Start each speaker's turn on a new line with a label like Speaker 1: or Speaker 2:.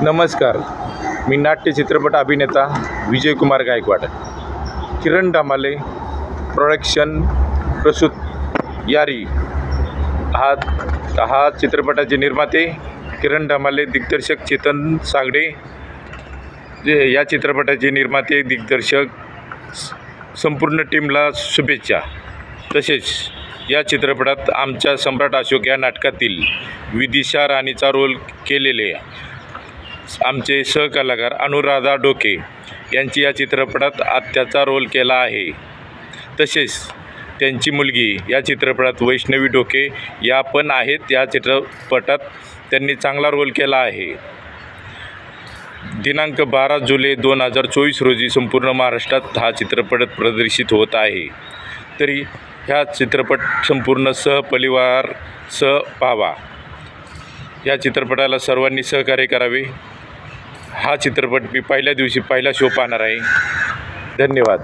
Speaker 1: नमस्कार, मी नाट्य चित्रपट अभिनेता विजयकुमार गायकवाड. किरण धमाले प्रोडक्शन प्रस्तुत यारी हा चित्रपटाचे निर्माते किरण धमाले, दिग्दर्शक चेतन सागडे. या चित्रपटाचे निर्माते दिग्दर्शक संपूर्ण टीमला शुभेच्छा. तसेच या चित्रपटात आमच्या सम्राट अशोक या नाटकातील विदिशा राणीचा रोल केलेले आमचे सहकलाकार अनुराधा डोके यांची या चित्रपटात आत्याचा रोल केला आहे. तसेच त्यांची मुलगी या चित्रपटात वैष्णवी डोके या पण आहेत. या चित्रपटात त्यांनी चांगला रोल केला आहे. दिनांक 12 जुलै 2024 रोजी संपूर्ण महाराष्ट्रात हा चित्रपट प्रदर्शित होत आहे. तरी ह्या चित्रपट संपूर्ण सहपरिवार पाहावा. या चित्रपटाला सर्वांनी सहकार्य करावे. हा चित्रपट मी पहिल्या दिवशी पहिला शो पाहणार आहे. धन्यवाद.